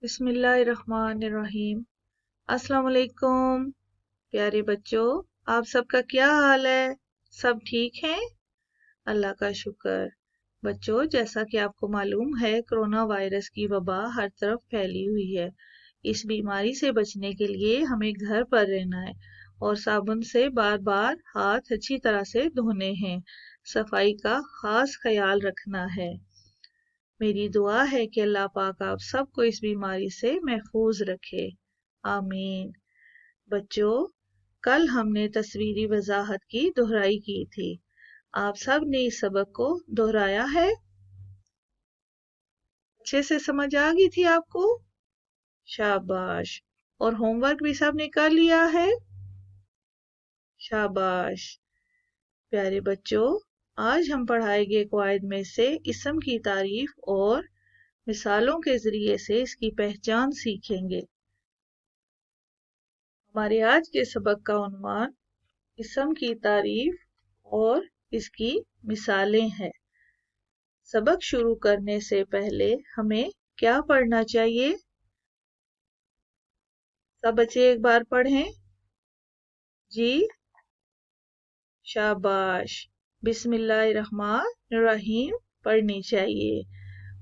بسم اللہ الرحمن الرحیم۔ السلام علیکم پیارے بچوں، آپ سب کا کیا حال ہے؟ سب ٹھیک ہیں؟ اللہ کا شکر۔ بچوں، جیسا کہ آپ کو معلوم ہے، کرونا وائرس کی وبا ہر طرف پھیلی ہوئی ہے۔ اس بیماری سے بچنے کے لیے ہمیں گھر پر رہنا ہے اور صابن سے بار بار ہاتھ اچھی طرح سے دھونے ہیں۔ صفائی کا خاص خیال رکھنا ہے۔ میری دعا ہے کہ اللہ پاک آپ سب کو اس بیماری سے محفوظ رکھے، آمین۔ بچوں، کل ہم نے تصویری وضاحت کی دہرائی کی تھی۔ آپ سب نے اس سبق کو دہرایا ہے؟ اچھے سے سمجھ آ گئی تھی آپ کو؟ شاباش۔ اور ہوم ورک بھی سب نے کر لیا ہے؟ شاباش۔ پیارے بچوں، آج ہم پڑھائیں گے قواعد میں سے اسم کی تعریف اور مثالوں کے ذریعے سے اس کی پہچان سیکھیں گے۔ ہمارے آج کے سبق کا عنوان اسم کی تعریف اور اس کی مثالیں ہے۔ سبق شروع کرنے سے پہلے ہمیں کیا پڑھنا چاہیے؟ سب بچے ایک بار پڑھیں۔ جی، شاباش۔ بسم اللہ الرحمن الرحیم پڑھنی چاہیے۔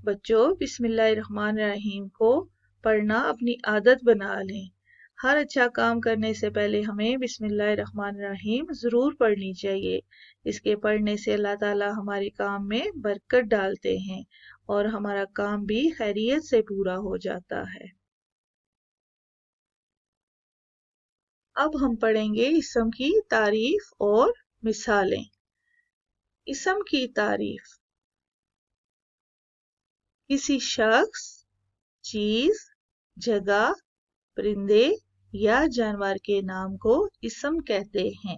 بچوں، بسم اللہ الرحمن الرحیم کو پڑھنا اپنی عادت بنا لیں۔ ہر اچھا کام کرنے سے پہلے ہمیں بسم اللہ الرحمن الرحیم ضرور پڑھنی چاہیے۔ اس کے پڑھنے سے اللہ تعالی ہمارے کام میں برکت ڈالتے ہیں اور ہمارا کام بھی خیریت سے پورا ہو جاتا ہے۔ اب ہم پڑھیں گے اسم کی تعریف اور مثالیں۔ اسم کی تعریف: کسی شخص، چیز، جگہ، پرندے یا جانور کے نام کو اسم کہتے ہیں۔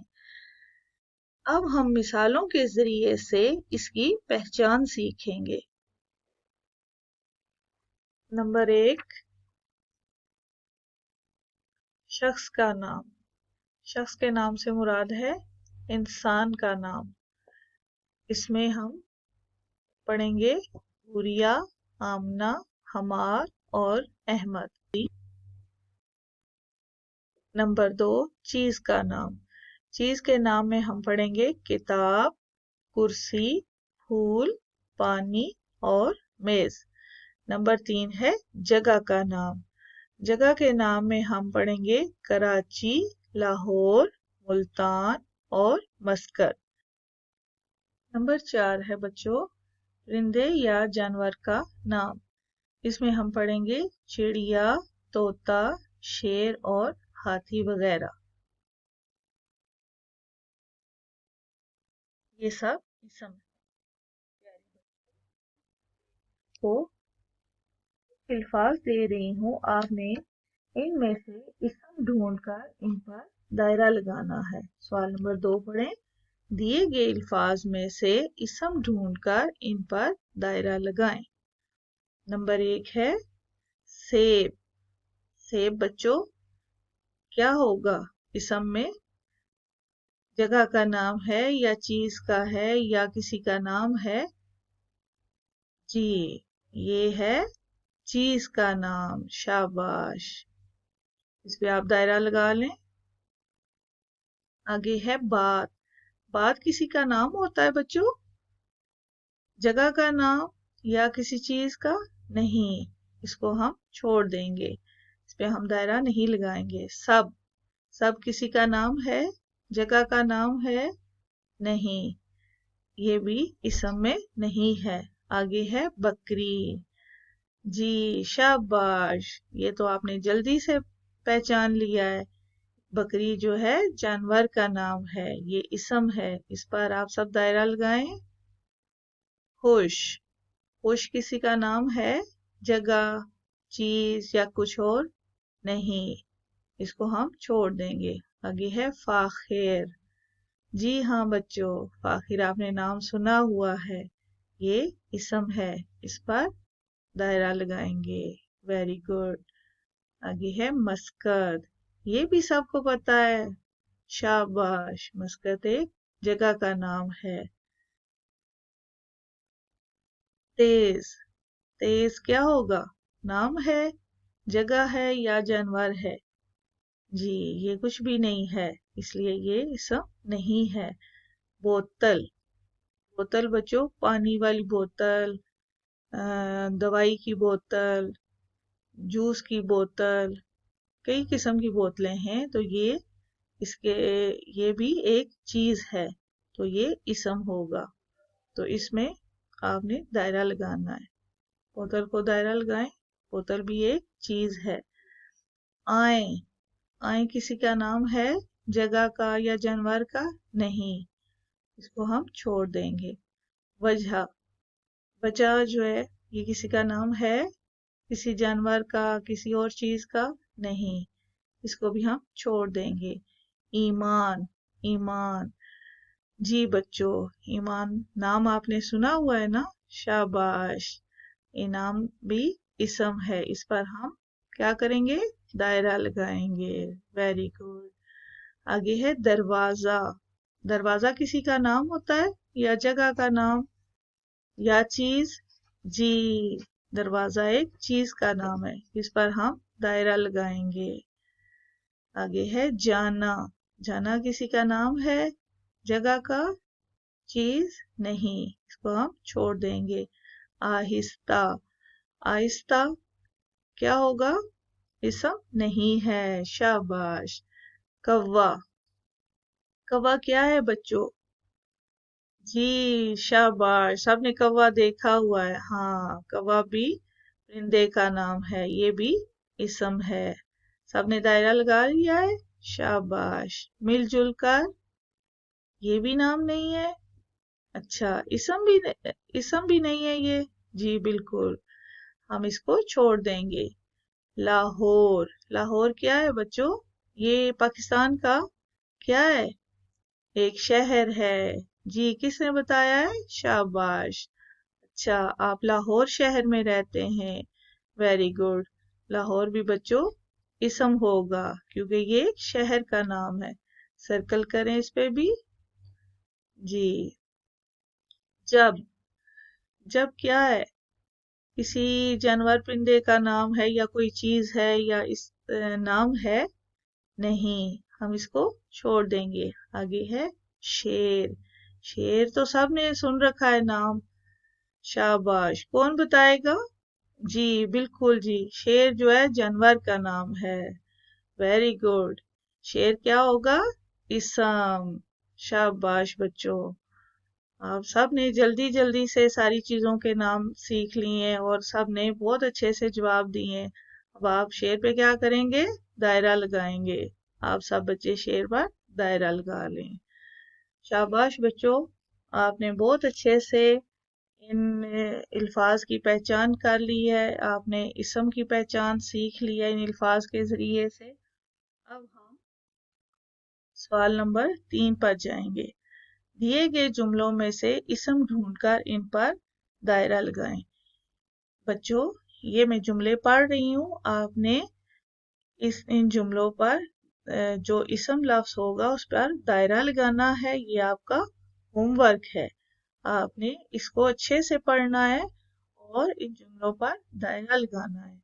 اب ہم مثالوں کے ذریعے سے اس کی پہچان سیکھیں گے۔ نمبر 1، شخص کا نام۔ شخص کے نام سے مراد ہے انسان کا نام۔ اس میں ہم پڑھیں گے گوریا، آمنہ، حمار اور احمد۔ نمبر 2، چیز کا نام۔ چیز کے نام میں ہم پڑھیں گے کتاب، کرسی، پھول، پانی اور میز۔ نمبر 3 ہے جگہ کا نام۔ جگہ کے نام میں ہم پڑھیں گے کراچی، لاہور، ملتان اور مسقط۔ نمبر 4 ہے بچوں پرندے یا جانور کا نام۔ اس میں ہم پڑھیں گے چڑیا، طوطا، شیر اور ہاتھی وغیرہ۔ یہ سب اسم کو الفاظ دے رہی ہوں، آپ نے ان میں سے اسم ڈھونڈ کر ان پر دائرہ لگانا ہے۔ سوال نمبر 2 پڑھیں۔ دیے گئے الفاظ میں سے اسم ڈھونڈ کر ان پر دائرہ لگائیں۔ نمبر 1 ہے سیب۔ سیب بچوں کیا ہوگا اسم میں؟ جگہ کا نام ہے یا چیز کا ہے یا کسی کا نام ہے؟ جی، یہ ہے چیز کا نام۔ شاباش، اس پہ آپ دائرہ لگا لیں۔ آگے ہے بات۔ بات کسی کا نام ہوتا ہے بچوں؟ جگہ کا نام یا کسی چیز کا؟ نہیں، اس کو ہم چھوڑ دیں گے، اس پہ ہم دائرہ نہیں لگائیں گے۔ سب۔ سب کسی کا نام ہے؟ جگہ کا نام ہے؟ نہیں، یہ بھی اسم میں نہیں ہے۔ آگے ہے بکری۔ جی، شاباش، یہ تو آپ نے جلدی سے پہچان لیا ہے۔ بکری جو ہے جانور کا نام ہے، یہ اسم ہے، اس پر آپ سب دائرہ لگائیں۔ خوش۔ خوش کسی کا نام ہے؟ جگہ، چیز یا کچھ اور؟ نہیں، اس کو ہم چھوڑ دیں گے۔ آگے ہے فاخر۔ جی ہاں بچوں، فاخر آپ نے نام سنا ہوا ہے، یہ اسم ہے، اس پر دائرہ لگائیں گے۔ Very good. آگے ہے مسقط۔ یہ بھی سب کو پتا ہے۔ شاباش، مسقط ایک جگہ کا نام ہے۔ تیز۔ تیز کیا ہوگا؟ نام ہے जगह है या जानवर है? जी, ये कुछ भी नहीं है, इसलिए ये इसम नहीं है। बोतल, बोतल बच्चों पानी वाली बोतल, दवाई की बोतल, जूस की बोतल, कई किस्म की बोतलें हैं, तो इसके ये भी एक चीज है, तो ये इसम होगा। तो इसमें आपने दायरा लगाना है। बोतल को दायरा लगाएं, बोतल भी एक चीज है। आए, आए किसी का नाम है, जगह का या जानवर का? नहीं, इसको हम छोड़ देंगे। वजह, वजह जो है ये किसी का नाम है, किसी जानवर का, किसी और चीज का? नहीं, इसको भी हम छोड़ देंगे। ईमान, ईमान, जी बच्चों, ईमान नाम आपने सुना हुआ है ना? शाबाश, इनाम भी इसम है, इस पर हम क्या करेंगे? दायरा लगाएंगे। Very good. आगे है दरवाजा। दरवाजा किसी का नाम होता है या जगह का नाम या चीज? जी, दरवाजा एक चीज का नाम है, इस पर हम दायरा लगाएंगे। आगे है जाना। जाना किसी का नाम है, जगह का, चीज? नहीं, इसको हम छोड़ देंगे। आहिस्ता, आहिस्ता क्या होगा? इसम नहीं है, शाबाश। कौवा, कौवा क्या है बच्चों? जी शाबाश, सबने कौवा देखा हुआ है। हाँ, कौवा भी परिंदे का नाम है, ये भी इसम है। सबने दायरा लगा लिया है, शाबाश। मिलजुल कर, ये भी नाम नहीं है। अच्छा, इसम भी नहीं है ये? जी बिल्कुल, हम इसको छोड़ देंगे। लाहौर, लाहौर क्या है बच्चों? ये पाकिस्तान का क्या है? एक शहर है। जी, किसने बताया है? शाबाश। अच्छा, आप लाहौर शहर में रहते हैं, वेरी गुड। लाहौर भी बच्चों इसम होगा, क्योंकि ये एक शहर का नाम है। सर्कल करें इस पे भी। जी, जब, जब क्या है? किसी जानवर परिंदे का नाम है या कोई चीज है या इस नाम है? नहीं, हम इसको छोड़ देंगे। आगे है शेर। शेर तो सबने सुन रखा है नाम, शाबाश। कौन बताएगा? जी बिल्कुल जी, शेर जो है जानवर का नाम है, वेरी गुड। शेर क्या होगा? इसम। शाबाश बच्चों, आप सबने जल्दी जल्दी से सारी चीजों के नाम सीख लिए हैं और सबने बहुत अच्छे से जवाब दिए हैं। अब आप शेर पे क्या करेंगे? दायरा लगाएंगे। आप सब बच्चे शेर पर दायरा लगा लें। शाबाश बच्चों, आपने बहुत अच्छे से इन अल्फाज की पहचान कर ली है, आपने इसम की पहचान सीख ली है इन अल्फाज के जरिए से। अब हम सवाल नंबर 3 पर जाएंगे। दिए गए जुमलों में से इसम ढूंढकर इन पर दायरा लगाएं। बच्चों, ये मैं जुमले पढ़ रही हूँ, आपने इन जुमलों पर जो इसम लफ्ज होगा उस पर दायरा लगाना है, ये आपका होमवर्क है। आपने इसको अच्छे से पढ़ना है और इन जुमलों पर दायरा लगाना है।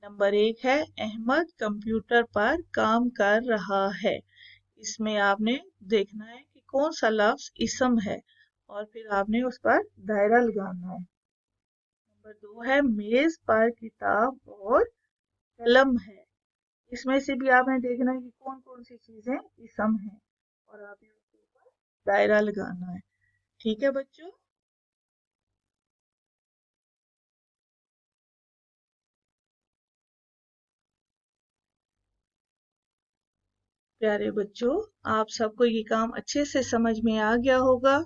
नंबर 1 है, अहमद कंप्यूटर पर काम कर रहा है। इसमें आपने देखना है कि कौन सा लफ्ज इसम है और फिर आपने उस पर दायरा लगाना है। नंबर 2 है, मेज पर किताब और कलम है। इसमें से भी आपने देखना है कि कौन कौन सी चीजें इसम है और आपने उसके ऊपर दायरा लगाना है। ठीक है बच्चों? प्यारे बच्चों, आप सबको ये काम अच्छे से समझ में आ गया होगा।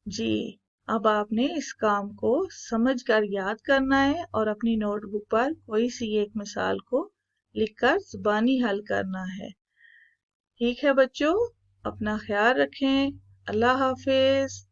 जी, अब आपने इस काम को समझकर याद करना है और अपनी नोटबुक पर कोई सी एक मिसाल को लिखकर ज़ुबानी हल करना है। ठीक है बच्चों, अपना ख्याल रखें। अल्लाह हाफिज।